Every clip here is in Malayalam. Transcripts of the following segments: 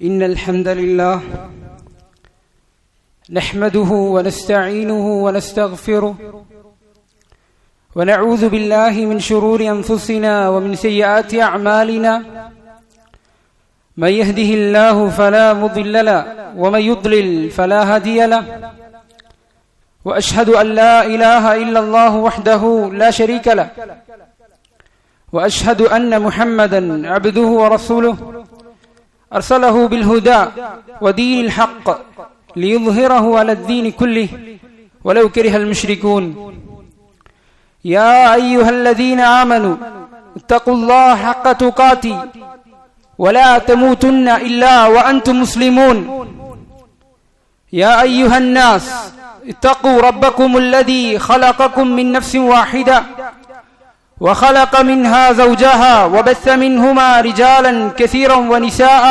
إن الحمد لله نحمده ونستعينه ونستغفره ونعوذ بالله من شرور أنفسنا ومن سيئات أعمالنا من يهده الله فلا مضل له ومن يضلل فلا هادي له وأشهد أن لا إله إلا الله وحده لا شريك له وأشهد أن محمدا عبده ورسوله أرسله بالهدى ودين الحق ليظهره على الدين كله ولو كره المشركون يا أيها الذين آمنوا اتقوا الله حق تقاته ولا تموتن إلا وأنتم مسلمون يا أيها الناس اتقوا ربكم الذي خلقكم من نفس واحدة وخلق منها زوجها وبث منهما رجالا كثيرا ونساء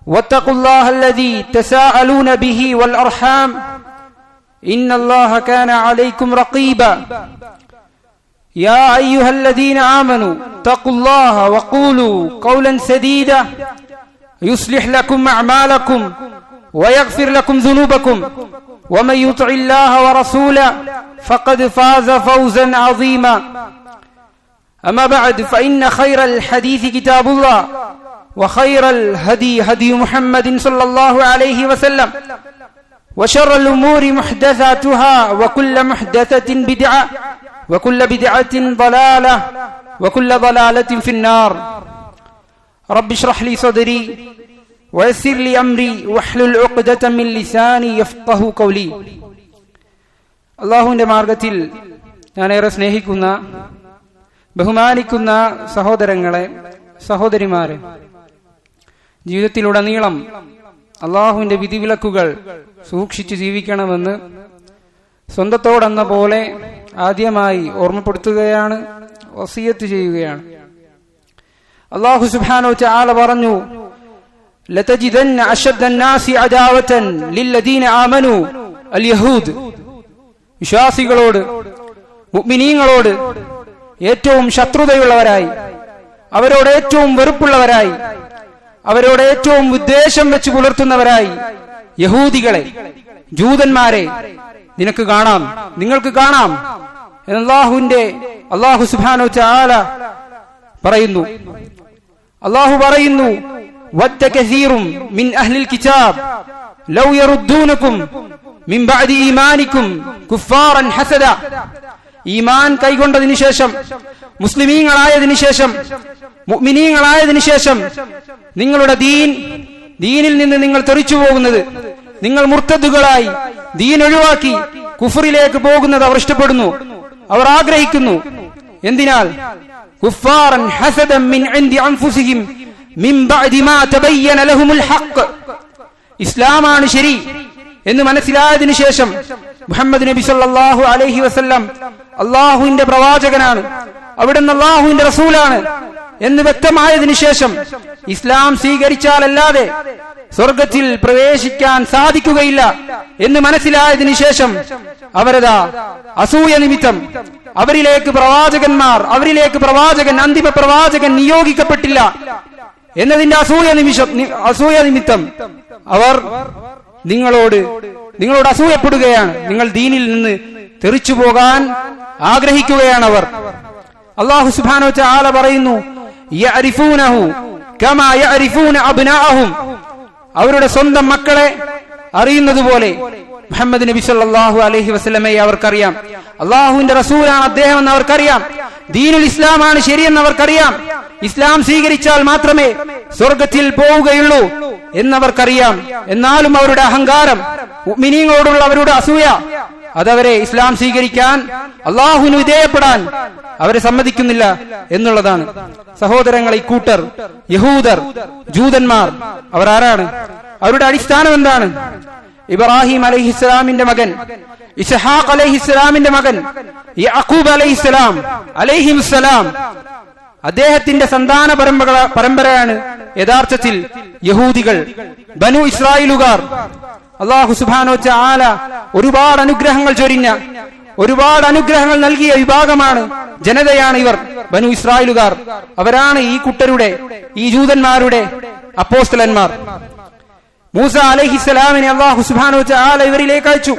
واتقوا الله الذي تساءلون به والأرحام إن الله كان عليكم رقيبا يا أيها الذين آمنوا اتقوا الله وقولوا قولا سديدا يصلح لكم أعمالكم ويغفر لكم ذنوبكم ومن يطع الله ورسوله فقد فاز فوزا عظيما أما بعد فإن خير الحديث كتاب الله وخير الهدي هدي محمد صلى الله عليه وسلم وشر الأمور محدثاتها وكل محدثة بدعة وكل بدعة ضلالة وكل ضلالة في النار رب اشرح لي صدري ويسر لي أمري واحلل عقدة من لساني يفقه قولي. അള്ളാഹുവിന്റെ മാർഗത്തിൽ ഞാനേറെ സ്നേഹിക്കുന്ന ബഹുമാനിക്കുന്ന സഹോദരങ്ങളെ, സഹോദരിമാരെ, ജീവിതത്തിലുടനീളം അള്ളാഹുവിന്റെ വിധിവിലക്കുകൾ സൂക്ഷിച്ച് ജീവിക്കണമെന്ന് സ്വന്തത്തോടെന്ന പോലെ ആദ്യമായി ഓർമ്മപ്പെടുത്തുകയാണ്, വസിയത്ത് ചെയ്യുകയാണ്. അള്ളാഹു സുബ്ഹാനഹു വ തആല പറഞ്ഞു, ലതജിദന്ന അശദ്ദന്നാസി അദാവതൻ ലില്ലദീന ആമനൂ അൽയഹൂദ്. വിശ്വാസികളോട്, മുഅ്മിനീങ്ങളോട് ഏറ്റവും ശത്രുതയുള്ളവരായി, അവരോട് ഏറ്റവും വെറുപ്പുള്ളവരായി, അവരോട് ഏറ്റവും വിദ്വേഷം വെച്ച് പുലർത്തുന്നവരായി യഹൂദികളെ, ജൂതന്മാരെ നിനക്ക് കാണാം, നിങ്ങൾക്ക് കാണാം എന്ന് അല്ലാഹു സുബ്ഹാനഹു വ തആല പറയുന്നു. അല്ലാഹു പറയുന്നു, വദ്ദ കസീറും മിൻ അഹ്ലിൽ കിതാബ് ലൗ യറുദ്ദൂനകും മിൻ ബഅദി ഈമാനികും കുഫാറൻ ഹസദ. ഈമാൻ കൈകൊണ്ടതിനു ശേഷം, മുസ്ലിമീങ്ങളായതിനു ശേഷം, മുഅ്മിനീങ്ങളായതിനു ശേഷം നിങ്ങളുടെ ദീനിൽ നിന്ന് നിങ്ങൾ തെറിച്ചു പോകുന്നത്, നിങ്ങൾ മുർത്തദുകളായി ദീൻ ഒഴിവാക്കി കുഫറിലേക്ക് പോകുന്നത് അവർ ഇഷ്ടപ്പെടുന്നു, അവർ ആഗ്രഹിക്കുന്നു. എന്തിനാൽ? കുഫാറൻ ഹസദൻ മിൻ ഇൻദി അൻഫുസിഹിം മിൻ ബഅദി മാ തബയ്യന ലഹുമുൽ ഹഖ്. ഇസ്ലാമാണ് ശരി എന്ന് മനസ്സിലായതിനു ശേഷം, മുഹമ്മദ് നബി സല്ലല്ലാഹു അലൈഹി വസല്ലം അള്ളാഹുവിന്റെ പ്രവാചകനാണ്, അവിടുന്ന് അള്ളാഹുവിന്റെ റസൂലാണ് എന്ന് വ്യക്തമായതിനു ശേഷം ഇസ്ലാം സ്വീകരിച്ചാലല്ലാതെ സ്വർഗത്തിൽ പ്രവേശിക്കാൻ സാധിക്കുകയില്ല എന്ന് മനസ്സിലായതിനു ശേഷം അവരതാ അസൂയ നിമിത്തം അവരിലേക്ക് പ്രവാചകൻ, അന്തിമ പ്രവാചകൻ നിയോഗിക്കപ്പെട്ടില്ല എന്നതിന്റെ അസൂയ നിമിത്തം അവർ നിങ്ങളോട് അസൂയപ്പെടുകയാണ്. നിങ്ങൾ ദീനിൽ നിന്ന് തെറിച്ചു പോകാൻ ആഗ്രഹിക്കുകയാണ് അവർ. അല്ലാഹു സുബ്ഹാനഹു വ തആല പറയുന്നു, യഅരിഫൂനഹു കമാ യഅരിഫൂന അബ്നാഅഹും. അവരുടെ സ്വന്തം മക്കളെ അറിയുന്നത് പോലെ മുഹമ്മദ് നബി സല്ലല്ലാഹു അലൈഹി വസല്ലമയെ അവർക്കറിയാം. അള്ളാഹുവിന്റെ റസൂലാണ് അദ്ദേഹം എന്ന് അവർക്കറിയാം. ദീനുൽ ഇസ്ലാമാണ് ശരിയെന്ന് അവർക്കറിയാം. ഇസ്ലാം സ്വീകരിച്ചാൽ മാത്രമേ സ്വർഗത്തിൽ പോവുകയുള്ളൂ എന്നവർക്കറിയാം. എന്നാലും അവരുടെ അഹങ്കാരം, മുഅ്മിനീങ്ങളോടുള്ള അവരുടെ അസൂയ, അതവരെ ഇസ്ലാം സ്വീകരിക്കാൻ, അള്ളാഹുവിന് വിധേയപ്പെടാൻ അവരെ സമ്മതിക്കുന്നില്ല എന്നുള്ളതാണ്. സഹോദരങ്ങളെ, കൂട്ടർ യഹൂദർ, ജൂതന്മാർ, അവർ ആരാണ്? അവരുടെ അടിസ്ഥാനം എന്താണ്? ഇബ്രാഹിം അലൈഹിസ്സലാമിന്റെ മകൻ, ഇസ്ഹാഖ് അലൈഹിസ്സലാമിന്റെ മകൻ, യാഖൂബ് അലൈഹിസ്സലാം, അദ്ദേഹത്തിന്റെ സന്താന പരമ്പരയാണ് യഥാർത്ഥത്തിൽ യഹൂദികൾ, ബനു ഇസ്രായേലുകാർ. അല്ലാഹു സുബ്ഹാനഹു വ തആല ഒരുപാട് അനുഗ്രഹങ്ങൾ ചൊരിഞ്ഞ, ഒരുപാട് അനുഗ്രഹങ്ങൾ നൽകിയ വിഭാഗമാണ്, ജനതയാണ് ഇവർ, ബനു ഇസ്രായേലുകാർ. അവരാണ് ഈ കൂട്ടരുടെ, ഈ ജൂതന്മാരുടെ അപ്പോസ്തലന്മാർ. മൂസ അലൈഹിസ്സലാമിനെ അല്ലാഹു സുബ്ഹാനഹു വ തആല ഇവരിലേക്ക് അയച്ചു.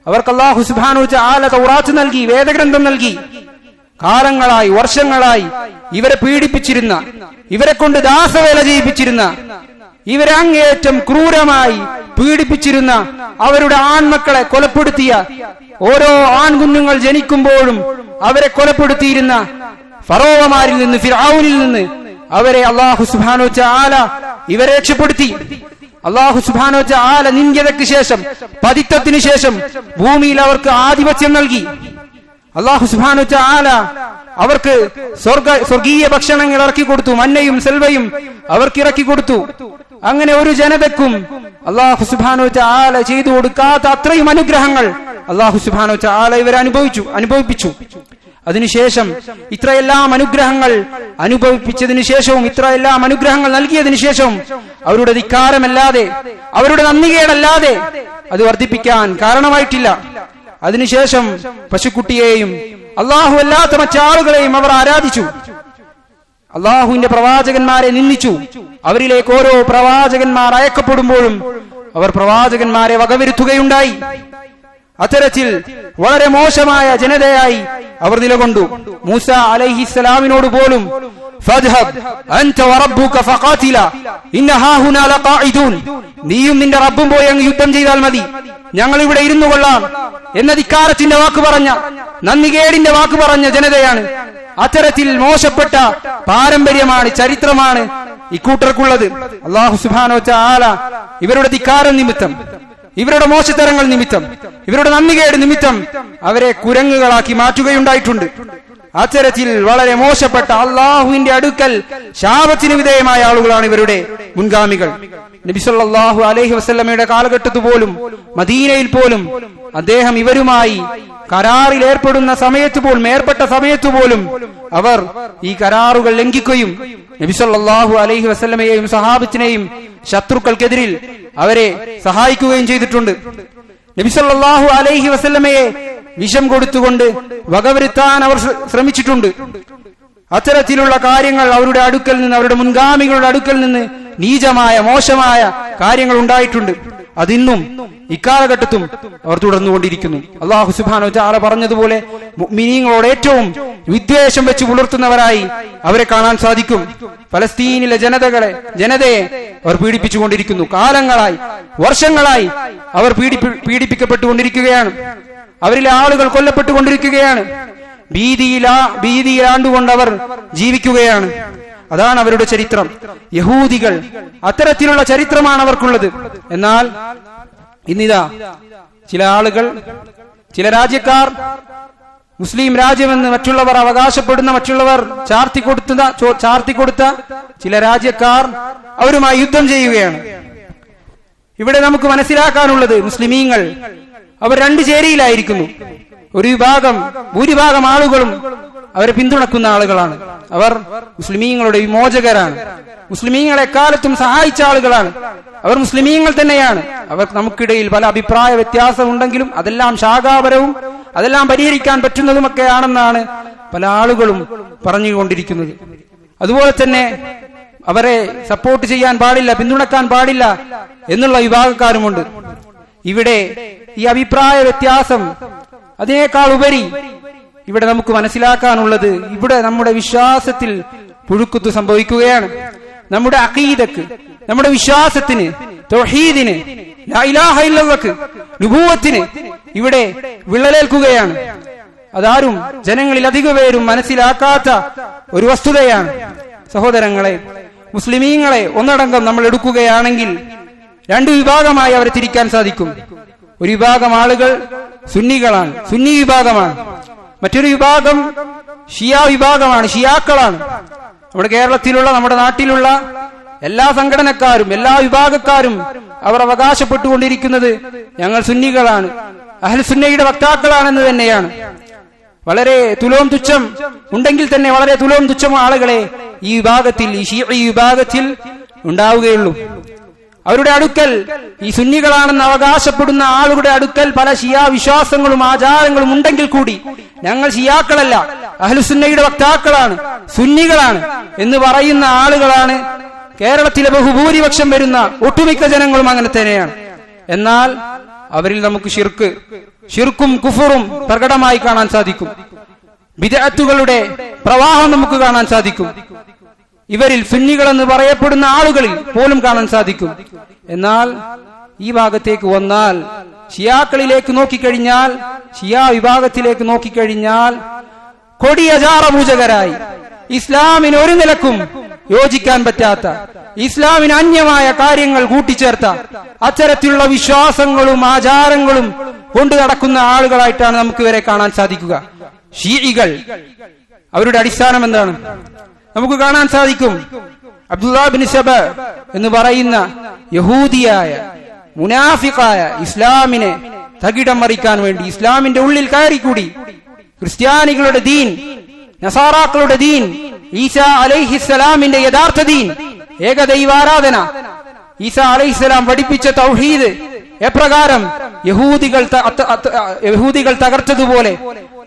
അവർക്ക് അല്ലാഹു സുബ്ഹാനഹു വ തആല തൗറാത്ത് നൽകി, വേദഗ്രന്ഥം നൽകി. കാലങ്ങളായി, വർഷങ്ങളായി ഇവരെ പീഡിപ്പിച്ചിരുന്ന, ഇവരെ കൊണ്ട് ദാസവേല ചെയ്യിപ്പിച്ചിരുന്ന, ഇവരെ അങ്ങേയറ്റം ക്രൂരമായി പീഡിപ്പിച്ചിരുന്ന, അവരുടെ ആൺമക്കളെ കൊലപ്പെടുത്തിയ, ഓരോ ആൺകുഞ്ഞുങ്ങൾ ജനിക്കുമ്പോഴും അവരെ കൊലപ്പെടുത്തിയിരുന്ന ഫറോവമാരിൽ നിന്ന്, ഫിർഔനിൽ നിന്ന് അവരെ അല്ലാഹു സുബ്ഹാനഹു വ തആല ഇവരെ രക്ഷപ്പെടുത്തി. അല്ലാഹു സുബ്ഹാനഹു വ തആല നിന്ദ്യതയ്ക്ക് ശേഷം, പതിത്തത്തിന് ശേഷം ഭൂമിയിൽ അവർക്ക് ആധിപത്യം നൽകി. അല്ലാഹു സുബ്ഹാനഹു വ തആല അവർക്ക് സ്വർഗീയ ഭക്ഷണങ്ങൾ ഇറക്കി കൊടുത്തു, മന്നയും സെൽവയും അവർക്ക് ഇറക്കി കൊടുത്തു. അങ്ങനെ ഒരു ജനതക്കും അല്ലാഹു സുബ്ഹാനഹു വ തആല ചെയ്തു കൊടുക്കാത്ത അത്രയും അനുഗ്രഹങ്ങൾ അല്ലാഹു സുബ്ഹാനഹു വ തആല ഇവരെ അനുഭവിപ്പിച്ചു. അതിനുശേഷം ഇത്രയെല്ലാം അനുഗ്രഹങ്ങൾ അനുഭവിപ്പിച്ചതിനു ശേഷവും, ഇത്രയെല്ലാം അനുഗ്രഹങ്ങൾ നൽകിയതിനു ശേഷവും അവരുടെ ധിക്കാരമല്ലാതെ, അവരുടെ നന്ദികേടല്ലാതെ അത് വർദ്ധിപ്പിക്കാൻ കാരണമായിട്ടില്ല. അതിനുശേഷം പശുക്കുട്ടിയെയും അല്ലാഹു അല്ലാത്ത മറ്റാളുകളെയും അവർ ആരാധിച്ചു. അല്ലാഹുവിന്റെ പ്രവാചകന്മാരെ നിന്ദിച്ചു. അവരിലേക്ക് ഓരോ പ്രവാചകന്മാർ അയക്കപ്പെടുമ്പോഴും അവർ പ്രവാചകന്മാരെ വകവരുത്തുകയുണ്ടായി. അത്തരത്തിൽ വളരെ മോശമായ ജനതയായി അവർ നിലകൊണ്ടു. മൂസ അലൈഹിസ്സലാമിനോട് പോലും നീയും നിന്റെ റബ്ബും പോയി അങ്ങ് യുദ്ധം ചെയ്താൽ മതി, ഞങ്ങൾ ഇവിടെ ഇരുന്നു കൊള്ളാം എന്ന ധിക്കാരത്തിന്റെ വാക്ക് പറഞ്ഞ, നന്ദികേടിന്റെ വാക്ക് പറഞ്ഞ ജനതയാണ്. അത്തരത്തിൽ മോശപ്പെട്ട പാരമ്പര്യമാണ്, ചരിത്രമാണ് ഇക്കൂട്ടർക്കുള്ളത്. അല്ലാഹു സുബ്ഹാനഹു വ തആല ഇവരുടെ ധിക്കാരം നിമിത്തം, ഇവരുടെ മോശത്തരങ്ങൾ നിമിത്തം, ഇവരുടെ നന്ദികേട് നിമിത്തം അവരെ കുരങ്ങുകളാക്കി മാറ്റുകയുണ്ടായിട്ടുണ്ട്. അത്തരത്തിൽ വളരെ മോശപ്പെട്ട, അള്ളാഹുവിന്റെ അടുക്കൽ ശാപത്തിന് വിധേയമായ ആളുകളാണ് ഇവരുടെ മുൻഗാമികൾ. നബി സല്ലല്ലാഹു അലൈഹി വസല്ലമയുടെ കാലഘട്ടത്തിൽ പോലും, മദീനയിൽ പോലും അദ്ദേഹം ഇവരുമായി കരാറിൽ ഏർപ്പെടുന്ന സമയത്ത് പോലും, ഏർപ്പെട്ട സമയത്ത് പോലും അവർ ഈ കരാറുകൾ ലംഘിക്കുകയും നബി സല്ലല്ലാഹു അലൈഹി വസല്ലമയെയും സഹാബത്തിനെയും ശത്രുക്കൾക്കെതിരിൽ അവരെ സഹായിക്കുകയും ചെയ്തിട്ടുണ്ട്. നബി സല്ലല്ലാഹു അലൈഹി വസല്ലമയെ വിഷം കൊടുത്തുകൊണ്ട് വകവരുത്താൻ അവർ ശ്രമിച്ചിട്ടുണ്ട്. അത്തരത്തിലുള്ള കാര്യങ്ങൾ അവരുടെ അടുക്കൽ നിന്ന്, അവരുടെ മുൻഗാമികളുടെ അടുക്കൽ നിന്ന് നീചമായ, മോശമായ കാര്യങ്ങൾ ഉണ്ടായിട്ടുണ്ട്. അതിന്നും ഇക്കാലഘട്ടത്തും അവർ തുടർന്നുകൊണ്ടിരിക്കുന്നു. അല്ലാഹു സുബ്ഹാനഹു വ തആല പറഞ്ഞതുപോലെ മുഅ്മിനീങ്ങളോട് ഏറ്റവും വിദ്വേഷം വെച്ച് പുലർത്തുന്നവരായി അവരെ കാണാൻ സാധിക്കും. ഫലസ്തീനിലെ ജനതയെ അവർ പീഡിപ്പിച്ചുകൊണ്ടിരിക്കുന്നു. കാലങ്ങളായി, വർഷങ്ങളായി അവർ പീഡിപ്പിക്കപ്പെട്ടുകൊണ്ടിരിക്കുകയാണ്. അവരിലെ ആളുകൾ കൊല്ലപ്പെട്ടുകൊണ്ടിരിക്കുകയാണ്. ഭീതിയിലാണ്ടുകൊണ്ട് അവർ ജീവിക്കുകയാണ്. അതാണ് അവരുടെ ചരിത്രം. യഹൂദികൾ അത്തരത്തിലുള്ള ചരിത്രമാണ് അവർക്കുള്ളത്. എന്നാൽ ഇന്നിതാ ചില ആളുകൾ, ചില രാജ്യക്കാർ, മുസ്ലിം രാജ്യമെന്ന് മറ്റുള്ളവർ അവകാശപ്പെടുന്ന, മറ്റുള്ളവർ ചാർത്തിക്കൊടുത്ത ചില രാജ്യക്കാർ അവരുമായി യുദ്ധം ചെയ്യുകയാണ്. ഇവിടെ നമുക്ക് മനസ്സിലാക്കാനുള്ളത്, മുസ്ലിമീങ്ങൾ അവർ രണ്ട് ചേരിയിലായിരിക്കുന്നു. ഒരു വിഭാഗം, ഭൂരിഭാഗം ആളുകളും അവരെ പിന്തുണക്കുന്ന ആളുകളാണ്. അവർ മുസ്ലിമീങ്ങളുടെ വിമോചകരാണ്. മുസ്ലിമീങ്ങളെ എക്കാലത്തും സഹായിച്ച ആളുകളാണ്. അവർ മുസ്ലിമീങ്ങൾ തന്നെയാണ്. അവർ നമുക്കിടയിൽ പല അഭിപ്രായ വ്യത്യാസമുണ്ടെങ്കിലും അതെല്ലാം ശാഖാപരവും അതെല്ലാം പരിഹരിക്കാൻ പറ്റുന്നതുമൊക്കെയാണെന്നാണ് പല ആളുകളും പറഞ്ഞുകൊണ്ടിരിക്കുന്നത്. അതുപോലെ തന്നെ അവരെ സപ്പോർട്ട് ചെയ്യാൻ പാടില്ല, പിന്തുണക്കാൻ പാടില്ല എന്നുള്ള വിഭാഗക്കാരുമുണ്ട്. ഇവിടെ ഈ അഭിപ്രായ വ്യത്യാസം അതിനേക്കാൾ ഉപരി ഇവിടെ നമുക്ക് മനസ്സിലാക്കാനുള്ളത്, ഇവിടെ നമ്മുടെ വിശ്വാസത്തിൽ പുഴുക്കുത്തു സംഭവിക്കുകയാണ്. നമ്മുടെ അഖീദക്ക്, നമ്മുടെ വിശ്വാസത്തിന്, തൗഹീദിന്, ലാ ഇലാഹ ഇല്ലല്ലാഹ്, നുബുവത്തിന് ഇവിടെ വിള്ളലേൽക്കുകയാണ്. അതാരും ജനങ്ങളിൽ അധിക പേരും മനസ്സിലാക്കാത്ത ഒരു വസ്തുതയാണ്. സഹോദരങ്ങളെ, മുസ്ലിമീങ്ങളെ ഒന്നടങ്കം നമ്മൾ എടുക്കുകയാണെങ്കിൽ രണ്ടു വിഭാഗമായി അവരെ തിരിക്കാൻ സാധിക്കും. ഒരു വിഭാഗം ആളുകൾ സുന്നികളാണ്, സുന്നി വിഭാഗമാണ്. മറ്റൊരു വിഭാഗം ഷിയാ വിഭാഗമാണ്, ഷിയാക്കളാണ്. നമ്മുടെ കേരളത്തിലുള്ള, നമ്മുടെ നാട്ടിലുള്ള എല്ലാ സംഘടനക്കാരും, എല്ലാ വിഭാഗക്കാരും അവർ അവകാശപ്പെട്ടുകൊണ്ടിരിക്കുന്നത് ഞങ്ങൾ സുന്നികളാണ്, അഹ്ലു സുന്നയുടെ വക്താക്കളാണെന്ന് തന്നെയാണ്. വളരെ തുലോം തുച്ഛം ഉണ്ടെങ്കിൽ തന്നെ വളരെ തുലോം തുച്ഛം ആളുകളെ ഈ വിഭാഗത്തിൽ, ഈ ഷിഈ വിഭാഗത്തിൽ ഉണ്ടാവുകയുള്ളൂ. അവരുടെ അടുക്കൽ, ഈ സുന്നികളാണെന്ന് അവകാശപ്പെടുന്ന ആളുകളുടെ അടുക്കൽ പല ഷിയാ വിശ്വാസങ്ങളും ആചാരങ്ങളും ഉണ്ടെങ്കിൽ കൂടി ഞങ്ങൾ ഷിയാക്കളല്ല, അഹ്ലുസുന്നയുടെ വക്താക്കളാണ്, സുന്നികളാണ് എന്ന് പറയുന്ന ആളുകളാണ് കേരളത്തിലെ ബഹുഭൂരിപക്ഷം വരുന്ന ഒട്ടുമിക്ക ജനങ്ങളും അങ്ങനെ തന്നെയാണ്. എന്നാൽ അവരിൽ നമുക്ക് ഷിർക്കും കുഫറും പ്രകടമായി കാണാൻ സാധിക്കും. ബിദ്അത്തുകളുടെ പ്രവാഹം നമുക്ക് കാണാൻ സാധിക്കും. ഇവരിൽ സുന്നികൾ എന്ന് പറയപ്പെടുന്ന ആളുകളിൽ പോലും കാണാൻ സാധിക്കും. എന്നാൽ ഈ ഭാഗത്തേക്ക് വന്നാൽ, ഷിയാക്കളിലേക്ക് നോക്കിക്കഴിഞ്ഞാൽ, ഷിയാ വിഭാഗത്തിലേക്ക് നോക്കിക്കഴിഞ്ഞാൽ കൊടിയ ജാറപൂജകരായി, ഇസ്ലാമിന് ഒരു നിലക്കും യോജിക്കാൻ പറ്റാത്ത, ഇസ്ലാമിന് അന്യമായ കാര്യങ്ങൾ കൂട്ടിച്ചേർത്ത അത്തരത്തിലുള്ള വിശ്വാസങ്ങളും ആചാരങ്ങളും കൊണ്ടു നടക്കുന്ന ആളുകളായിട്ടാണ് നമുക്ക് ഇവരെ കാണാൻ സാധിക്കുക. ഷീഇകൾ, അവരുടെ അടിസ്ഥാനം എന്താണ്? നമുക്ക് കാണാൻ സാധിക്കും. അബ്ദുല്ലാഹ് ബിൻ സബ എന്ന് പറയുന്ന യഹൂദിയായ മുനാഫിഖായ ഇസ്ലാമിനെ തകിടം മറിക്കാൻ വേണ്ടി ഇസ്ലാമിന്റെ ഉള്ളിൽ കയറിക്കൂടി ക്രിസ്ത്യാനികളുടെ ദീൻ, നസാറാക്കളുടെ ദീൻ, ഈസാ അലൈഹിസ്സലാമിന്റെ യഥാർത്ഥ ദീൻ, ഏകദൈവാരാധന, ഈസാ അലൈഹിസ്സലാം പഠിപ്പിച്ച തൗഹീദ് എപ്രകാരം യഹൂദികൾ തകർത്തതുപോലെ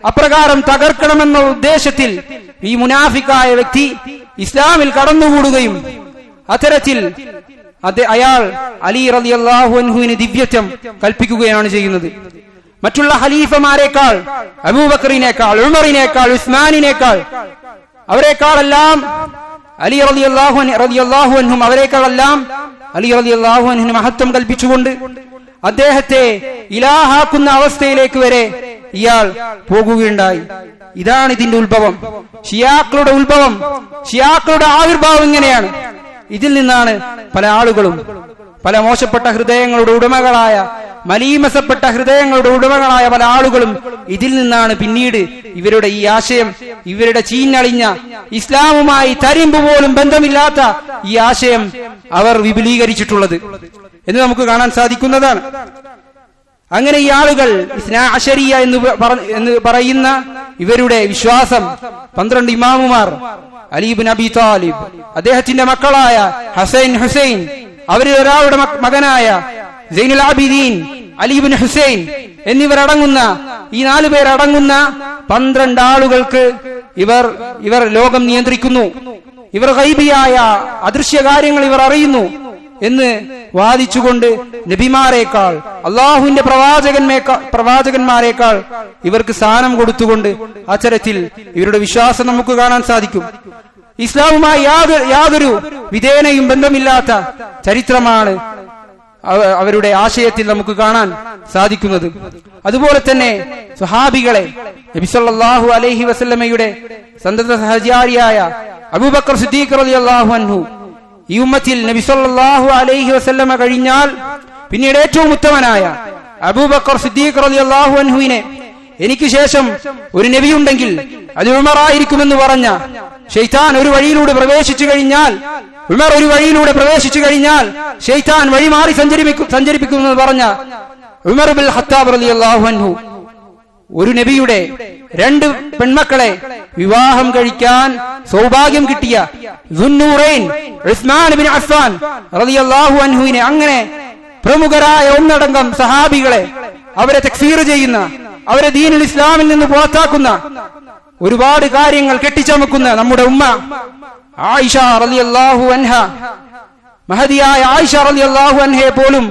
അപ്രകാരം തകർക്കണമെന്ന ഉദ്ദേശത്തിൽ ഈ മുനാഫിക്കായ വ്യക്തി ഇസ്ലാമിൽ കടന്നുകൂടുകയും അത്തരത്തിൽ അയാൾ അലി റളിയല്ലാഹു അൻഹുവിന് ദിവ്യത്വം കൽപ്പിക്കുകയാണ് ചെയ്യുന്നത്. മറ്റുള്ള ഖലീഫമാരെക്കാൾ, അബൂബക്കറിനേക്കാൾ, ഉമറിനേക്കാൾ, ഉസ്മാനിനേക്കാൾ, അവരെക്കാളെല്ലാം അലി റളിയല്ലാഹു അൻഹും അവരെക്കാളെല്ലാം അലി റളിയല്ലാഹു അൻഹുവിന് മഹത്വം കൽപ്പിച്ചുകൊണ്ട് അദ്ദേഹത്തെ ഇലാഹാക്കുന്ന അവസ്ഥയിലേക്ക് വരെ ഇയാൾ പോകുകയുണ്ടായി. ഇതാണ് ഇതിന്റെ ഉത്ഭവം, ഷിയാക്കളുടെ ഉത്ഭവം, ഷിയാക്കളുടെ ആവിർഭാവം ഇങ്ങനെയാണ്. ഇതിൽ നിന്നാണ് പല ആളുകളും, പല മോശപ്പെട്ട ഹൃദയങ്ങളുടെ ഉടമകളായ, മലീമസപ്പെട്ട ഹൃദയങ്ങളുടെ ഉടമകളായ പല ആളുകളും ഇതിൽ നിന്നാണ് പിന്നീട് ഇവരുടെ ഈ ആശയം, ഇവരുടെ ചീഞ്ഞളിഞ്ഞ ഇസ്ലാമുമായി തരിമ്പ് പോലും ബന്ധമില്ലാത്ത ഈ ആശയം അവർ വിപുലീകരിച്ചിട്ടുള്ളത് എന്ന് നമുക്ക് കാണാൻ സാധിക്കുന്നതാണ്. അങ്ങനെ ഈ ആളുകൾ ഇസ്നാ അശരിയ എന്ന് പറയുന്ന ഇവരുടെ വിശ്വാസം 12 ഇമാമുമാർ, അലി ഇബ്നു അബി താലിബ്, അദ്ദേഹത്തിന്റെ മക്കളായ ഹുസൈൻ, അവരിൽ ഒരാളുടെ മകനായ സൈനുൽ ആബിദീൻ അലി ഇബ്നു ഹുസൈൻ എന്നിവരടങ്ങുന്ന ഈ 4 പേരടങ്ങുന്ന 12 ആളുകൾക്ക് ഇവർ ലോകം നിയന്ത്രിക്കുന്നു, ഇവർ ഗൈബിയായ അദൃശ്യ കാര്യങ്ങൾ ഇവർ അറിയുന്നു എന്ന് വാദിച്ചുകൊണ്ട് നബിമാരെക്കാൾ, അള്ളാഹുവിന്റെ പ്രവാചകന്മാരെക്കാൾ ഇവർക്ക് സ്ഥാനം കൊടുത്തുകൊണ്ട് അത്തരത്തിൽ ഇവരുടെ വിശ്വാസം നമുക്ക് കാണാൻ സാധിക്കും. ഇസ്ലാമുമായി യാതൊരു വിധേനയും ബന്ധമില്ലാത്ത ചരിത്രമാണ് അവരുടെ ആശയത്തിൽ നമുക്ക് കാണാൻ സാധിക്കുന്നത്. അതുപോലെ തന്നെ സ്വഹാബികളെ, നബി സല്ലല്ലാഹു അലൈഹി വസല്ലമയുടെ സന്തത സഹചാരിയായ അബൂബക്കർ സിദ്ദീഖ് റളിയല്ലാഹു അൻഹു, ഈ ഉമ്മത്തിൽ നബി സല്ലല്ലാഹു അലൈഹി വസല്ലമ കഴിഞ്ഞാൽ പിന്നീട് ഏറ്റവും ഉത്തമനായ അബൂബക്കർ സിദ്ദീഖ് റളിയല്ലാഹു അൻഹുവിനെ എനിക്ക് ശേഷം ഒരു നബിയുണ്ടെങ്കിൽ അത് ഉമറായിരിക്കുമെന്ന് പറഞ്ഞ ശൈത്താൻ ഒരു വഴിയിലൂടെ പ്രവേശിച്ചു കഴിഞ്ഞാൽ, ഉമർ ഒരു വഴിയിലൂടെ പ്രവേശിച്ചു കഴിഞ്ഞാൽ ശൈത്താൻ വഴിമാറി സഞ്ചരിപ്പിക്കുമെന്ന് പറഞ്ഞ ഉമർ ഇബ്നുൽ ഖത്താബ് റളിയല്ലാഹു അൻഹു ഒരു നബിയുടെ 2 പെൺമക്കളെ വിവാഹം കഴിക്കാൻ സൗഭാഗ്യം കിട്ടിയ ദുന്നൂറൈൻ ഉസ്മാൻ ഇബ്നു അഫ്ഫാൻ റളിയല്ലാഹു അൻഹുവിനെ, അങ്ങനെ പ്രമുഖരായ ഒന്നടങ്കം സഹാബികളെ അവരെ തക്ഫീർ ചെയ്യുന്ന, അവരെ ദീനുൽ ഇസ്ലാമിൽ നിന്ന് പുറത്താക്കുന്ന, ഒരുപാട് കാര്യങ്ങൾ കെട്ടിച്ചമക്കുന്ന നമ്മുടെ ഉമ്മ ആയിഷ റളിയല്ലാഹു അൻഹ, മഹദിയായ ആയിഷ റളിയല്ലാഹു അൻഹയെ പോലും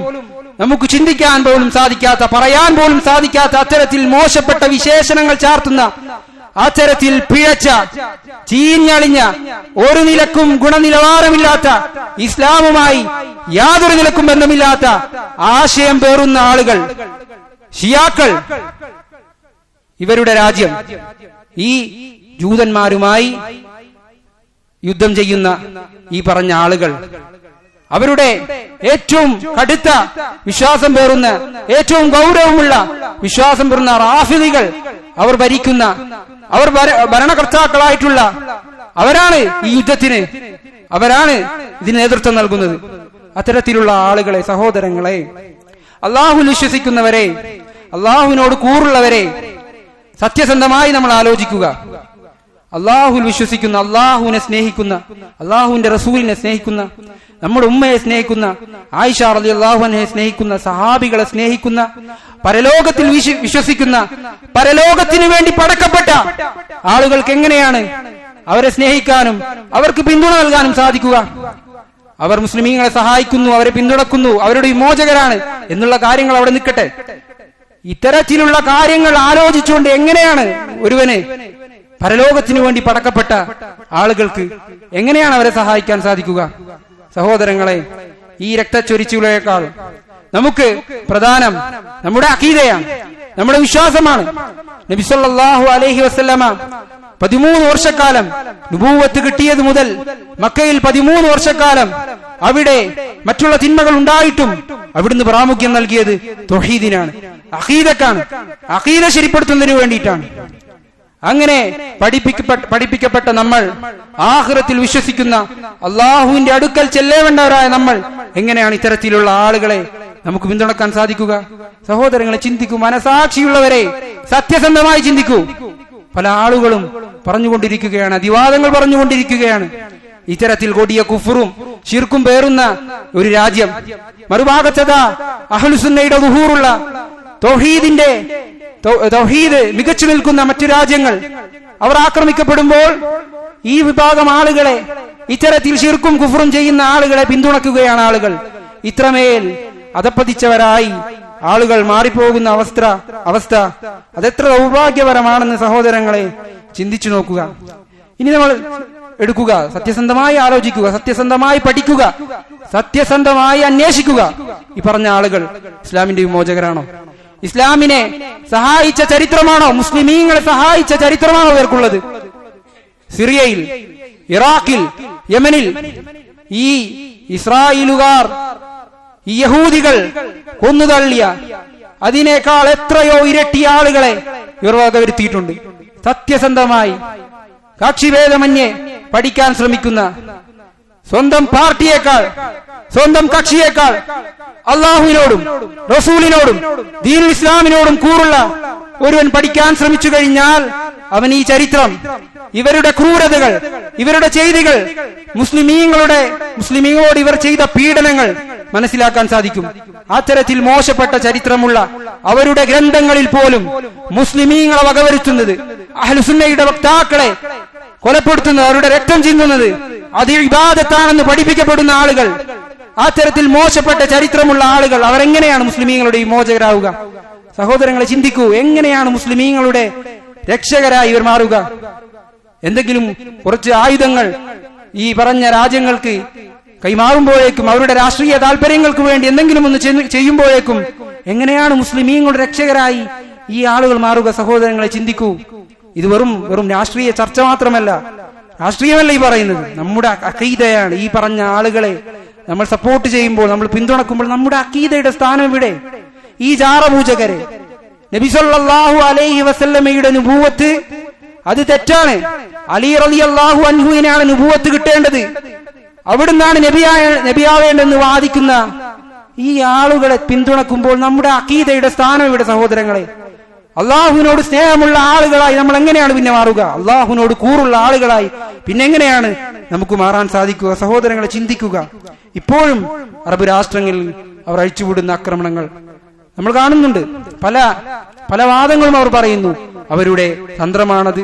നമുക്ക് ചിന്തിക്കാൻ പോലും സാധിക്കാത്ത, പറയാൻ പോലും സാധിക്കാത്ത അത്തരത്തിൽ മോശപ്പെട്ട വിശേഷണങ്ങൾ ചാർത്തുന്ന, അത്തരത്തിൽ പിഴച്ച, ചീഞ്ഞളിഞ്ഞ, ഒരു നിലക്കും ഗുണനിലവാരമില്ലാത്ത, ഇസ്ലാമുമായി യാതൊരു നിലക്കും ബന്ധമില്ലാത്ത ആശയം പേറുന്ന ആളുകൾ ഷിയാക്കൾ, ഇവരുടെ രാജ്യം ഈ ജൂതന്മാരുമായി യുദ്ധം ചെയ്യുന്ന ഈ പറഞ്ഞ ആളുകൾ, അവരുടെ ഏറ്റവും കടുത്ത വിശ്വാസം പേറുന്ന, ഏറ്റവും ഗൗരവമുള്ള വിശ്വാസം പേറുന്ന റാഫിദികൾ, അവർ ഭരിക്കുന്ന, അവർ ഭരണകർത്താക്കളായിട്ടുള്ള അവരാണ് ഈ യുദ്ധത്തിന്, അവരാണ് ഇതിന് നേതൃത്വം നൽകുന്നത്. അത്തരത്തിലുള്ള ആളുകളെ, സഹോദരങ്ങളെ, അള്ളാഹുവിൽ വിശ്വസിക്കുന്നവരെ, അള്ളാഹുവിനോട് കൂറുള്ളവരെ, സത്യസന്ധമായി നമ്മൾ ആലോചിക്കുക. അള്ളാഹുവിൽ വിശ്വസിക്കുന്ന, അള്ളാഹുവിനെ സ്നേഹിക്കുന്ന, അള്ളാഹുവിന്റെ റസൂലിനെ സ്നേഹിക്കുന്ന, നമ്മുടെ ഉമ്മയെ സ്നേഹിക്കുന്ന, ആയിഷ റളിയല്ലാഹു അൻഹയെ സ്നേഹിക്കുന്ന, സഹാബികളെ സ്നേഹിക്കുന്ന, പരലോകത്തിൽ വിശ്വസിക്കുന്ന, പരലോകത്തിനു വേണ്ടി പടക്കപ്പെട്ട ആളുകൾക്ക് എങ്ങനെയാണ് അവരെ സ്നേഹിക്കാനും അവർക്ക് പിന്തുണ നൽകാനും സാധിക്കുക? അവർ മുസ്ലിമീങ്ങളെ സഹായിക്കുന്നു, അവരെ പിന്തുണക്കുന്നു, അവരുടെ വിമോചകരാണ് എന്നുള്ള കാര്യങ്ങൾ അവിടെ നിൽക്കട്ടെ. ഇത്തരത്തിലുള്ള കാര്യങ്ങൾ ആലോചിച്ചുകൊണ്ട് എങ്ങനെയാണ് ഒരുവന് പരലോകത്തിനു വേണ്ടി പടക്കപ്പെട്ട ആളുകൾക്ക് എങ്ങനെയാണ് അവരെ സഹായിക്കാൻ സാധിക്കുക? സഹോദരങ്ങളെ, ഈ രക്തച്ചൊരിച്ചിലേക്കാൾ നമുക്ക് പ്രധാനം നമ്മുടെ അഖീദയാണ്, നമ്മുടെ വിശ്വാസമാണ്. നബി സല്ലല്ലാഹു അലൈഹി വസല്ലമ 13 വർഷക്കാലം നുബൂവത്ത് കിട്ടിയത് മുതൽ മക്കയിൽ 13 വർഷക്കാലം അവിടെ മറ്റുള്ള തിന്മകൾ ഉണ്ടായിട്ടും അവിടുന്ന് പ്രാമുഖ്യം നൽകിയത് തൗഹീദിനാണ്, അഖീദക്കാണ്, അഖീദ ശരിപ്പെടുത്തുന്നതിന് വേണ്ടിയിട്ടാണ്. അങ്ങനെ പഠിപ്പിക്കപ്പെട്ട നമ്മൾ, ആഖിറത്തിൽ വിശ്വസിക്കുന്ന അള്ളാഹുവിന്റെ അടുക്കൽ ചെല്ലേണ്ടവരായ നമ്മൾ എങ്ങനെയാണ് ഇത്തരത്തിലുള്ള ആളുകളെ നമുക്ക് പിന്തുണക്കാൻ സാധിക്കുക? സഹോദരങ്ങളെ, ചിന്തിക്കൂ, മനസാക്ഷിയുള്ളവരെ സത്യസന്ധമായി ചിന്തിക്കൂ. പല ആളുകളും പറഞ്ഞുകൊണ്ടിരിക്കുകയാണ്, അതിവാദങ്ങൾ പറഞ്ഞുകൊണ്ടിരിക്കുകയാണ്. ഇത്തരത്തിൽ കൊടിയ കുഫറും ശിർക്കും പേറുന്ന ഒരു രാജ്യം, മറുഭാഗത്തതാ അഹ്ലുസുന്നയുടെ ദുഹൂറുള്ള തൗഹീദ് മികച്ചു നിൽക്കുന്ന മറ്റു രാജ്യങ്ങൾ. അവർ ആക്രമിക്കപ്പെടുമ്പോൾ ഈ വിഭാഗം ആളുകളെ, ഇത്തരത്തിൽ ശിർക്കും കുഫറും ചെയ്യുന്ന ആളുകളെ പിന്തുണക്കുകയാണ് ആളുകൾ. ഇത്രമേൽ അധപ്പതിച്ചവരായി ആളുകൾ മാറിപ്പോകുന്ന അവസ്ഥ അതെത്ര ദൗർഭാഗ്യപരമാണെന്ന് സഹോദരങ്ങളെ ചിന്തിച്ചു നോക്കുക. ഇനി നമ്മൾ എടുക്കുക, സത്യസന്ധമായി ആലോചിക്കുക, സത്യസന്ധമായി പഠിക്കുക, സത്യസന്ധമായി അന്വേഷിക്കുക. ഈ പറഞ്ഞ ആളുകൾ ഇസ്ലാമിന്റെ വിമോചകരാണോ? ഇസ്ലാമിനെ സഹായിച്ച ചരിത്രമാണോ? മുസ്ലിമീങ്ങളെ സഹായിച്ച ചരിത്രമാണോ ഇവർക്കുള്ളത്? സിറിയയിൽ, ഇറാഖിൽ, യമനിൽ ഈ ഇസ്രായേലുകാർ, ഈ യഹൂദികൾ കൊന്നുതള്ളിയ അതിനേക്കാൾ എത്രയോ ഇരട്ടി ആളുകളെ ഇവർ വകവരുത്തിയിട്ടുണ്ട്. സത്യസന്ധമായി കക്ഷിഭേദമന്യേ പഠിക്കാൻ ശ്രമിക്കുന്ന, സ്വന്തം പാർട്ടിയേക്കാൾ, സ്വന്തം കക്ഷിയേക്കാൾ അള്ളാഹുവിനോടും റസൂലിനോടും ദീനുൽ ഇസ്ലാമിനോടും കൂറുള്ള ഒരുവൻ പഠിക്കാൻ ശ്രമിച്ചു കഴിഞ്ഞാൽ അവൻ ഈ ചരിത്രം, ഇവരുടെ ക്രൂരതകൾ, ഇവരുടെ ചെയ്തികൾ, മുസ്ലിമീങ്ങളോട് ഇവർ ചെയ്ത പീഡനങ്ങൾ മനസ്സിലാക്കാൻ സാധിക്കും. അത്തരത്തിൽ മോശപ്പെട്ട ചരിത്രമുള്ള അവരുടെ ഗ്രന്ഥങ്ങളിൽ പോലും മുസ്ലിമീങ്ങളെ വകവരുത്തുന്നത്, അഹ്ലുസുന്നയുടെ വക്താക്കളെ കൊലപ്പെടുത്തുന്നത്, അവരുടെ രക്തം ചിന്തുന്നത് അത് ഇബാദത്താണെന്ന് പഠിപ്പിക്കപ്പെടുന്ന ആളുകൾ, അത്തരത്തിൽ മോശപ്പെട്ട ചരിത്രമുള്ള ആളുകൾ അവരെങ്ങനെയാണ് മുസ്ലിമീങ്ങളുടെ വിമോചകരാവുക? സഹോദരങ്ങളെ, ചിന്തിക്കൂ, എങ്ങനെയാണ് മുസ്ലിമീങ്ങളുടെ രക്ഷകരായി ഇവർ മാറുക? എന്തെങ്കിലും കുറച്ച് ആയുധങ്ങൾ ഈ പറഞ്ഞ രാജ്യങ്ങൾക്ക് കൈമാറുമ്പോഴേക്കും, അവരുടെ രാഷ്ട്രീയ താല്പര്യങ്ങൾക്ക് വേണ്ടി എന്തെങ്കിലും ഒന്ന് ചെയ്യുമ്പോഴേക്കും എങ്ങനെയാണ് മുസ്ലിമീങ്ങളുടെ രക്ഷകരായി ഈ ആളുകൾ മാറുക? സഹോദരങ്ങളെ, ചിന്തിക്കൂ. ഇത് വെറും രാഷ്ട്രീയ ചർച്ച മാത്രമല്ല, രാഷ്ട്രീയമല്ല ഈ പറയുന്നത്, നമ്മുടെ അഖീദയാണ്. ഈ പറഞ്ഞ ആളുകളെ നമ്മൾ സപ്പോർട്ട് ചെയ്യുമ്പോൾ, നമ്മൾ പിന്തുണക്കുമ്പോൾ നമ്മുടെ അഖീദയുടെ സ്ഥാനം ഇവിടെ. ഈ ജാറപൂജകരെ, നബി സല്ലല്ലാഹു അലൈഹി വസല്ലമയുടെ നുബുവത്ത് അത് തെറ്റാണ്. അലി റളിയല്ലാഹു അൻഹുവിനാണ് നുബുവത്ത് കിട്ടേണ്ടത്, അവിടുന്നാണ് നബിയാവേണ്ടെന്ന് വാദിക്കുന്ന ഈ ആളുകളെ പിന്തുണക്കുമ്പോൾ നമ്മുടെ അഖീദയുടെ സ്ഥാനം ഇവിടെ. സഹോദരങ്ങളെ, അള്ളാഹുവിനോട് സ്നേഹമുള്ള ആളുകളായി നമ്മൾ എങ്ങനെയാണ് പിന്നെ മാറുക? അള്ളാഹുവിനോട് കൂറുള്ള ആളുകളായി പിന്നെ എങ്ങനെയാണ് നമുക്ക് മാറാൻ സാധിക്കുക? സഹോദരങ്ങളെ, ചിന്തിക്കുക. ഇപ്പോഴും അറബ് രാഷ്ട്രങ്ങളിൽ അവർ അഴിച്ചുവിടുന്ന ആക്രമണങ്ങൾ നമ്മൾ കാണുന്നുണ്ട്. പല വാദങ്ങളും അവർ പറയുന്നു അവരുടെ തന്ത്രമാണത്.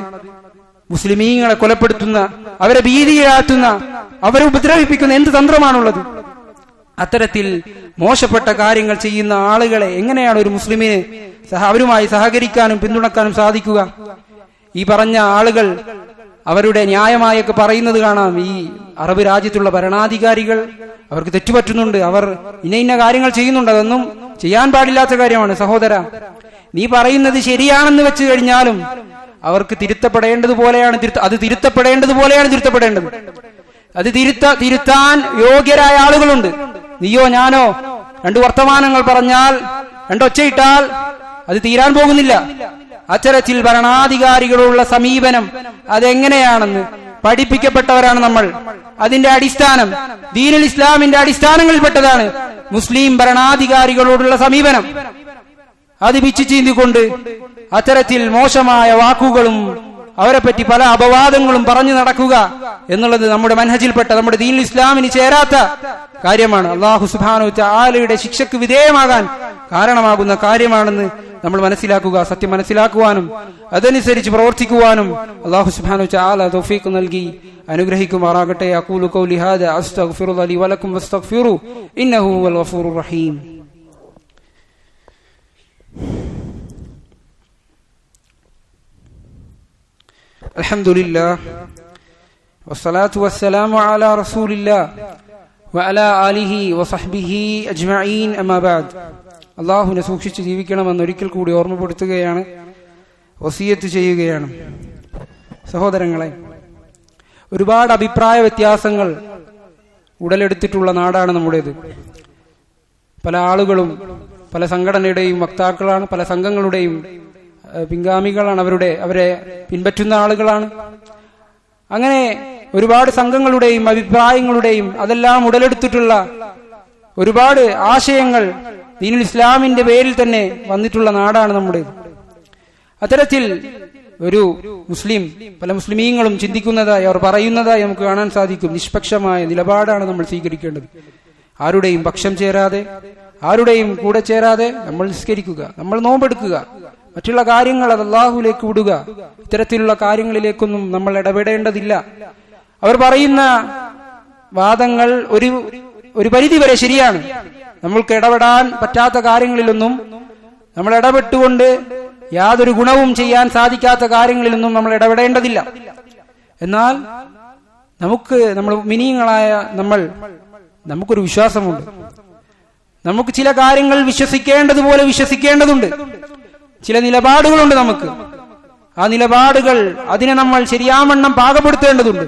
മുസ്ലിമീങ്ങളെ കൊലപ്പെടുത്തുന്ന, അവരെ ഭീതിയിലാറ്റുന്ന, അവരെ ഉപദ്രവിപ്പിക്കുന്ന എന്ത് തന്ത്രമാണുള്ളത്? അത്തരത്തിൽ മോശപ്പെട്ട കാര്യങ്ങൾ ചെയ്യുന്ന ആളുകളെ എങ്ങനെയാണ് ഒരു മുസ്ലിമിന് അവരുമായി സഹകരിക്കാനും പിന്തുണക്കാനും സാധിക്കുക? ഈ പറഞ്ഞ ആളുകൾ അവരുടെ ന്യായമായൊക്കെ പറയുന്നത് കാണാം. ഈ അറബ് രാജ്യത്തുള്ള ഭരണാധികാരികൾ അവർക്ക് തെറ്റുപറ്റുന്നുണ്ട്, അവർ ഇന്ന കാര്യങ്ങൾ ചെയ്യുന്നുണ്ട്, അതൊന്നും ചെയ്യാൻ പാടില്ലാത്ത കാര്യമാണ്. സഹോദര, നീ പറയുന്നത് ശരിയാണെന്ന് വെച്ച് കഴിഞ്ഞാലും അവർക്ക് തിരുത്തപ്പെടേണ്ടതുപോലെയാണ് തിരുത്തപ്പെടേണ്ടത്. അത് തിരുത്താൻ യോഗ്യരായ ആളുകളുണ്ട്. നീയോ ഞാനോ രണ്ടു വർത്തമാനങ്ങൾ പറഞ്ഞാൽ, രണ്ടൊച്ചയിട്ടാൽ അത് തീരാൻ പോകുന്നില്ല. അത്തരത്തിൽ ഭരണാധികാരികളുള്ള സമീപനം അതെങ്ങനെയാണെന്ന് പഠിപ്പിക്കപ്പെട്ടവരാണ് നമ്മൾ. അതിന്റെ അടിസ്ഥാനം ദീനുൽ ഇസ്ലാമിന്റെ അടിസ്ഥാനങ്ങളിൽപ്പെട്ടതാണ് മുസ്ലിം ഭരണാധികാരികളോടുള്ള സമീപനം. അത് പിച്ചു ചീന്തിക്കൊണ്ട് അത്തരത്തിൽ മോശമായ വാക്കുകളും അവരെ പറ്റി പല അപവാദങ്ങളും പറഞ്ഞു നടക്കുക എന്നുള്ളത് നമ്മുടെ മനഹജിൽപ്പെട്ട, നമ്മുടെ ദീനുൽ ഇസ്ലാമിന് ചേരാത്ത കാര്യമാണ്. അല്ലാഹു സുബ്ഹാനഹു വ തആലയുടെ ശിക്ഷയ്ക്ക് വിധേയമാകാൻ കാരണമാകുന്ന കാര്യമാണെന്ന് നമ്മൾ മനസ്സിലാക്കുക. സത്യം മനസ്സിലാക്കുവാനും അതനുസരിച്ച് പ്രവർത്തിക്കുവാനും അല്ലാഹു സുബ്ഹാനഹു വ തആല തൗഫീഖ് നൽകി അനുഗ്രഹിക്കുമാറാകട്ടെ. അഖൂലു ഖൗലി ഹാദാ അസ്തഗ്ഫിറുല്ലാഹി ലി വലക്കും വസ്തഗ്ഫിറു ഇന്നഹു ഹുവൽ ഗഫൂറുർ റഹീം. അൽഹംദുലില്ലാഹ് വസ്സലാത്തു വസ്സലാമു അലാ റസൂലില്ലാഹ് വഅലാ ആലിഹി വസഹ്ബിഹി അജ്മഈൻ. അമ്മാ ബഅദ്. അല്ലാഹുവിനെ സൂക്ഷിച്ച് ജീവിക്കണമെന്ന് ഒരിക്കൽ കൂടി ഓർമ്മപ്പെടുത്തുകയാണ്, വസിയത്ത് ചെയ്യുകയാണ്. സഹോദരങ്ങളെ, ഒരുപാട് അഭിപ്രായ വ്യത്യാസങ്ങൾ ഉടലെടുത്തിട്ടുള്ള നാടാണ് നമ്മുടേത്. പല ആളുകളും പല സംഘടനയുടെയും വക്താക്കളാണ്, പല സംഘങ്ങളുടെയും പിൻഗാമികളാണ്, അവരെ പിൻപറ്റുന്ന ആളുകളാണ്. അങ്ങനെ ഒരുപാട് സംഘങ്ങളുടെയും അഭിപ്രായങ്ങളുടെയും അതെല്ലാം ഉടലെടുത്തിട്ടുള്ള ഒരുപാട് ആശയങ്ങൾ ദീനുൽ ഇസ്ലാമിന്റെ പേരിൽ തന്നെ വന്നിട്ടുള്ള നാടാണ് നമ്മുടേത്. അത്തരത്തിൽ ഒരു മുസ്ലിം, പല മുസ്ലിമീങ്ങളും ചിന്തിക്കുന്നതായി, അവർ പറയുന്നതായി നമുക്ക് കാണാൻ സാധിക്കും. നിഷ്പക്ഷമായ നിലപാടാണ് നമ്മൾ സ്വീകരിക്കേണ്ടത്. ആരുടെയും പക്ഷം ചേരാതെ, ആരുടെയും കൂടെ ചേരാതെ നമ്മൾ നിസ്കരിക്കുക, നമ്മൾ നോമ്പെടുക്കുക, മറ്റുള്ള കാര്യങ്ങൾ അത് അല്ലാഹുവിലേക്ക് വിടുക. ഇത്തരത്തിലുള്ള കാര്യങ്ങളിലേക്കൊന്നും നമ്മൾ ഇടപെടേണ്ടതില്ല. അവർ പറയുന്ന വാദങ്ങൾ ഒരു പരിധിവരെ ശരിയാണ്. നമ്മൾക്ക് ഇടപെടാൻ പറ്റാത്ത കാര്യങ്ങളിലൊന്നും നമ്മൾ ഇടപെട്ടുകൊണ്ട് യാതൊരു ഗുണവും ചെയ്യാൻ സാധിക്കാത്ത കാര്യങ്ങളിലൊന്നും നമ്മൾ ഇടപെടേണ്ടതില്ല. എന്നാൽ നമ്മൾ മുഅ്മിനീങ്ങളായ നമുക്കൊരു വിശ്വാസമുണ്ട്. നമുക്ക് ചില കാര്യങ്ങൾ വിശ്വസിക്കേണ്ടതുപോലെ വിശ്വസിക്കേണ്ടതുണ്ട്. ചില നിലപാടുകളുണ്ട് നമുക്ക്. ആ നിലപാടുകൾ അതിനെ നമ്മൾ ശരിയാവണ്ണം പാകപ്പെടുത്തേണ്ടതുണ്ട്.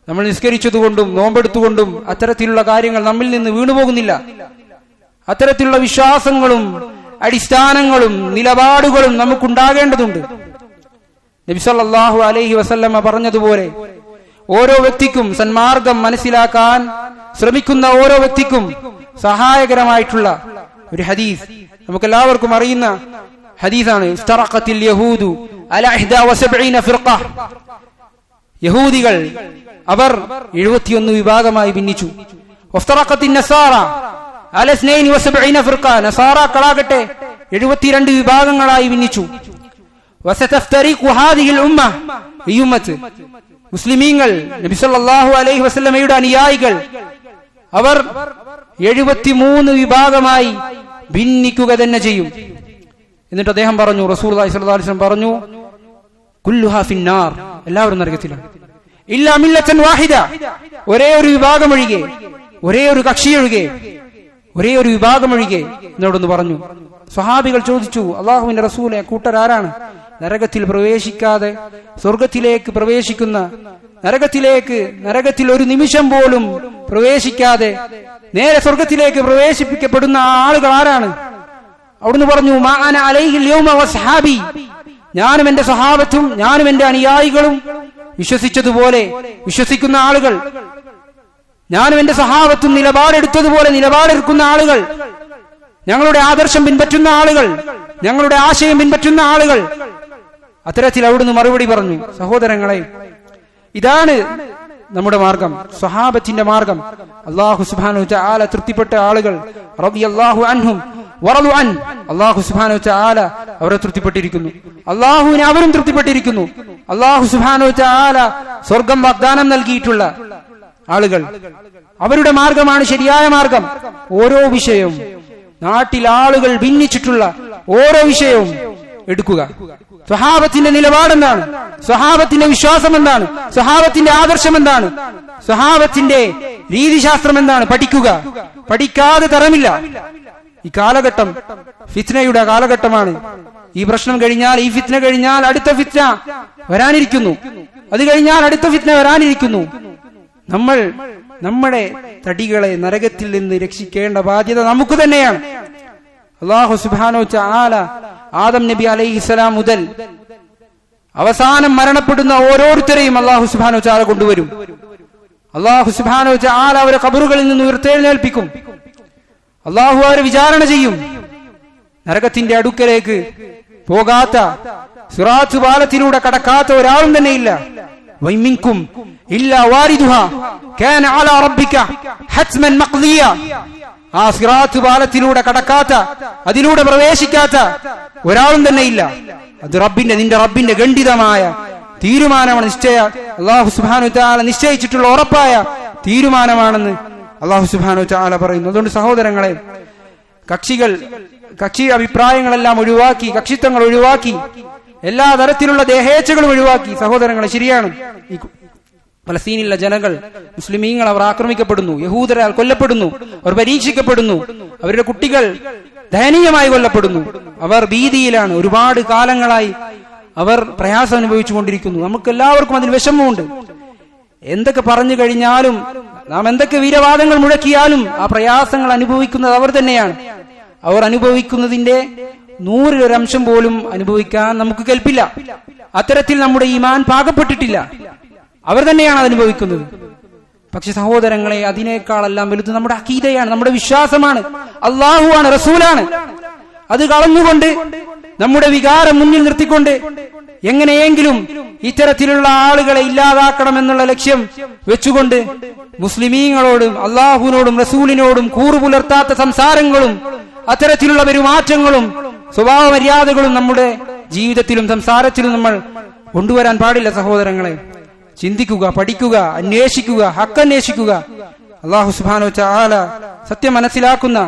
നമ്മൾ നിസ്കരിച്ചതുകൊണ്ടും നോമ്പെടുത്തുകൊണ്ടും അത്തരത്തിലുള്ള കാര്യങ്ങൾ നമ്മിൽ നിന്ന് വീണുപോകുന്നില്ല. അത്തരത്തിലുള്ള വിശ്വാസങ്ങളും അടിസ്ഥാനങ്ങളും നിലപാടുകളും നമുക്കുണ്ടാകേണ്ടതുണ്ട്. നബി സല്ലല്ലാഹു അലൈഹി വസല്ലമ പറഞ്ഞതുപോലെ ഓരോ വ്യക്തിക്കും സന്മാർഗം മനസ്സിലാക്കാൻ ശ്രമിക്കുന്ന ഓരോ വ്യക്തിക്കും സഹായകരമായിട്ടുള്ള ഒരു ഹദീസ് നമുക്കെല്ലാവർക്കും അറിയുന്ന ഹദീസാണ്. ഇസ്തറഖത്തിൽ യഹൂദു അലാ 71 ഫിർഖ. യഹൂദികൾ അവർ 71 വിഭാഗമായി ഭിന്നിച്ചു. വസ്തറഖത്തിൻ നസാറ അലാ 72 ഫിർഖ. നസാറാക്കളാകട്ടെ 72 വിഭാഗങ്ങളായി ഭിന്നിച്ചു. വസതഫ്തരിഖു ഹാദിഹിൽ ഉമ്മ. ഈ ഉമ്മത്ത് മുസ്ലിമീങ്ങൾ, നബി സല്ലല്ലാഹു അലൈഹി വസല്ലമയുടെ അനുയായികൾ, അവർ 73 വിഭാഗമായി ഭിന്നിക്കുക തന്നെ ചെയ്യും. എന്നിട്ട് അദ്ദേഹം പറഞ്ഞു, റസൂലുള്ളാഹി സ്വല്ലല്ലാഹു അലൈഹി വസല്ലം പറഞ്ഞു, കുല്ലുഹാ ഫിന്നാർ, എല്ലാവരും നരകത്തിലാണ്. ഇല്ലാ മില്ലത്തൻ വാഹിദ, ഒരേ ഒരു വിഭാഗം ഒഴികെ, ഒരേ ഒരു കക്ഷി ഒഴികെ, ഒരേ ഒരു വിഭാഗം ഒഴികെ എന്നോടൊന്ന് പറഞ്ഞു. സ്വഹാബികൾ ചോദിച്ചു, അല്ലാഹുവിന്റെ റസൂലെ, കൂട്ടരാരാണ് നരകത്തിൽ പ്രവേശിക്കാതെ സ്വർഗത്തിലേക്ക് പ്രവേശിക്കുന്ന, നരകത്തിൽ ഒരു നിമിഷം പോലും പ്രവേശിക്കാതെ നേരെ സ്വർഗത്തിലേക്ക് പ്രവേശിപ്പിക്കപ്പെടുന്ന ആളുകൾ ആരാണ്? അവിടുന്ന് പറഞ്ഞു, മാ അന അലൈഹിൽ യൗമ വസ്ഹാബി, ഞാനും എന്റെ സ്വഹാബത്തും ഞാനും എന്റെ അനുയായികളും വിശ്വസിച്ചതുപോലെ വിശ്വസിക്കുന്ന ആളുകൾ, ഞാനും എന്റെ സ്വഹാബത്തും നിലപാടെടുത്തതുപോലെ നിലപാടെടുക്കുന്ന ആളുകൾ, ഞങ്ങളുടെ ആദർശം പിൻപറ്റുന്ന ആളുകൾ, ഞങ്ങളുടെ ആശയം പിൻപറ്റുന്ന ആളുകൾ. അത്തരത്തിൽ അവിടുന്ന് മറുപടി പറഞ്ഞു. സഹോദരങ്ങളെ, ഇതാണ് നമ്മുടെ മാർഗം, സ്വഹാബത്തിന്റെ മാർഗം. അല്ലാഹു സുബ്ഹാനഹു വ തആല തൃപ്തിപ്പെട്ട ആളുകൾ, റളിയല്ലാഹു അൻഹും വറളു അൻ, അല്ലാഹു സുബ്ഹാനഹു വ തആല അവരെ തൃപ്തിപ്പെട്ടിരിക്കുന്നു, അല്ലാഹുവിനെ അവരും തൃപ്തിപ്പെട്ടിരിക്കുന്നു. അല്ലാഹു സുബ്ഹാനഹു വ തആല സ്വർഗ്ഗം വാഗ്ദാനം നൽകിയിട്ടുള്ള ആളുകൾ, അവരുടെ മാർഗമാണ് ശരിയായ മാർഗം. ഓരോ വിഷയവും, നാട്ടിൽ ആളുകൾ ഭിന്നിച്ചിട്ടുള്ള ഓരോ വിഷയവും എടുക്കുക. സ്വഹാബത്തിന്റെ നിലപാടെന്താണ്? സ്വഹാബത്തിന്റെ വിശ്വാസം എന്താണ്? സ്വഹാബത്തിന്റെ ആദർശം എന്താണ്? സ്വഹാബത്തിന്റെ രീതിശാസ്ത്രം എന്താണ്? പഠിക്കുക. പഠിക്കാതെ തരമില്ല. ഈ കാലഘട്ടം ഫിത്നയുടെ കാലഘട്ടമാണ്. ഈ പ്രശ്നം കഴിഞ്ഞാൽ, ഈ ഫിത്ന കഴിഞ്ഞാൽ അടുത്ത ഫിത്ന വരാനിരിക്കുന്നു, അത് കഴിഞ്ഞാൽ അടുത്ത ഫിത്ന വരാനിരിക്കുന്നു. നമ്മൾ നമ്മുടെ തടികളെ നരകത്തിൽ നിന്ന് രക്ഷിക്കേണ്ട ബാധ്യത നമുക്ക് തന്നെയാണ്. അല്ലാഹു സുബ്ഹാനഹു വ തആല ആദം നബി അലൈഹിസ്സലാം മുതൽ അവസാനം മരണപ്പെടുന്ന ഓരോരുത്തരെയും അല്ലാഹു സുബ്ഹാനഹു വ തആല കൊണ്ടുവരും. അല്ലാഹു സുബ്ഹാനഹു വ തആല അവരെ ഖബറുകളിൽ നിന്ന് ഉയർത്തെഴുന്നേൽപ്പിക്കും. അല്ലാഹു അവരെ വിചാരണ ചെയ്യും. നരകത്തിന്റെ അടുക്കലേക്ക് പോകാത്ത, സിറാത്ത് പാലത്തിലൂടെ കടക്കാത്ത ഒരാളും തന്നെയില്ല. വൈമിൻകും ഇല്ലാ വാരിദുഹാ കാന അലാ റബ്ബിക ഹത്മൻ മഖ്ദിയ. ആ സിറാത്ത് പാലത്തിലൂടെ കടക്കാത്ത, അതിലൂടെ പ്രവേശിക്കാത്ത ഒരാളും തന്നെ ഇല്ല. അത് നിന്റെ റബ്ബിന്റെ ഖണ്ഡിതമായ തീരുമാനമാണ്, അല്ലാഹു സുബ്ഹാനഹു വതആല നിശ്ചയിച്ചിട്ടുള്ള ഉറപ്പായ തീരുമാനമാണെന്ന് അല്ലാഹു സുബ്ഹാനഹു വതആല പറയുന്നു. അതുകൊണ്ട് സഹോദരങ്ങളെ, കക്ഷി അഭിപ്രായങ്ങളെല്ലാം ഒഴിവാക്കി, കക്ഷിത്വങ്ങൾ ഒഴിവാക്കി, എല്ലാ തരത്തിലുള്ള ദേഹേച്ഛകളും ഒഴിവാക്കി. സഹോദരങ്ങളെ, ശരിയാണ്, ഈ ഫലസ്തീനിലെ ജനങ്ങൾ, മുസ്ലിമീങ്ങൾ, അവർ ആക്രമിക്കപ്പെടുന്നു, യഹൂദരാൽ കൊല്ലപ്പെടുന്നു, അവർ പരീക്ഷിക്കപ്പെടുന്നു, അവരുടെ കുട്ടികൾ ദയനീയമായി കൊല്ലപ്പെടുന്നു, അവർ ഭീതിയിലാണ്. ഒരുപാട് കാലങ്ങളായി അവർ പ്രയാസം അനുഭവിച്ചു കൊണ്ടിരിക്കുന്നു. നമുക്ക് എല്ലാവർക്കും അതിൽ വിഷമമുണ്ട്. എന്തൊക്കെ പറഞ്ഞു കഴിഞ്ഞാലും, നാം എന്തൊക്കെ വീരവാദങ്ങൾ മുഴക്കിയാലും ആ പ്രയാസങ്ങൾ അനുഭവിക്കുന്നത് അവർ തന്നെയാണ്. അവർ അനുഭവിക്കുന്നതിന്റെ 100% പോലും അനുഭവിക്കാൻ നമുക്ക് കെൽപ്പില്ല. അത്തരത്തിൽ നമ്മുടെ ഈമാൻ പാകപ്പെട്ടിട്ടില്ല. അവർ തന്നെയാണ് അത് അനുഭവിക്കുന്നത്. പക്ഷെ സഹോദരങ്ങളെ, അതിനേക്കാളെല്ലാം വലുത് നമ്മുടെ അഖീദയാണ്, നമ്മുടെ വിശ്വാസമാണ്, അല്ലാഹുവാണ്, റസൂലാണ്. അത് കളഞ്ഞുകൊണ്ട്, നമ്മുടെ വികാരം മുന്നിൽ നിർത്തിക്കൊണ്ട് എങ്ങനെയെങ്കിലും ഇത്തരത്തിലുള്ള ആളുകളെ ഇല്ലാതാക്കണമെന്നുള്ള ലക്ഷ്യം വെച്ചുകൊണ്ട് മുസ്ലിമീങ്ങളോടും അല്ലാഹുവിനോടും റസൂലിനോടും കൂറുപുലർത്താത്ത സംസാരങ്ങളും അത്തരത്തിലുള്ള പെരുമാറ്റങ്ങളും സ്വഭാവ മര്യാദകളും നമ്മുടെ ജീവിതത്തിലും സംസാരത്തിലും നമ്മൾ കൊണ്ടുവരാൻ പാടില്ല. സഹോദരങ്ങളെ, ചിന്തിക്കുക, പഠിക്കുക, അന്വേഷിക്കുക, ഹക്കന്വേഷിക്കുക. അല്ലാഹു സുബ്ഹാനഹു വതആല സത്യം മനസ്സിലാക്കുന്ന,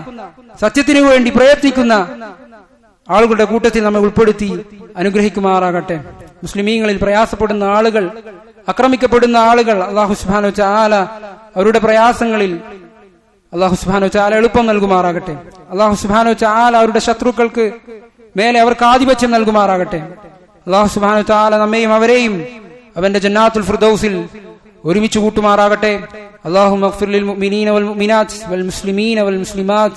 സത്യത്തിനു വേണ്ടി പ്രയത്നിക്കുന്ന ആളുകളുടെ കൂട്ടത്തിൽ നമ്മെ ഉൾപ്പെടുത്തി അനുഗ്രഹിക്കുമാറാകട്ടെ. മുസ്ലിമീങ്ങളിൽ പ്രയാസപ്പെടുന്ന ആളുകൾ, ആക്രമിക്കപ്പെടുന്ന ആളുകൾ, അല്ലാഹു സുബ്ഹാനഹു വതആല അവരുടെ പ്രയാസങ്ങളിൽ അല്ലാഹു സുബ്ഹാനഹു വതആല എളുപ്പം നൽകുമാറാകട്ടെ. അല്ലാഹു സുബ്ഹാനഹു വതആല അവരുടെ ശത്രുക്കൾക്ക് മേലെ അവർക്ക് ആധിപത്യം നൽകുമാറാകട്ടെ. അല്ലാഹു സുബ്ഹാനഹു വതആല നമ്മെയും അവരെയും അവന്റെ ജന്നാത്തുൽ ഫിർദൗസിൽ ഒരുമിച്ച് കൂട്ടുമാറാകട്ടെ. اللهم اغفر للمؤمنين والمؤمنات والمسلمين والمسلمات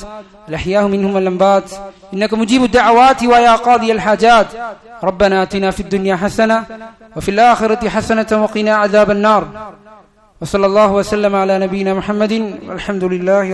الأحياء منهم والأموات إنك مجيب الدعوات ويا قاضي الحاجات. ربنا آتنا في الدنيا حسنة وفي الآخرة حسنة وقنا عذاب النار. وصلى الله وسلم على نبينا محمد والحمد لله.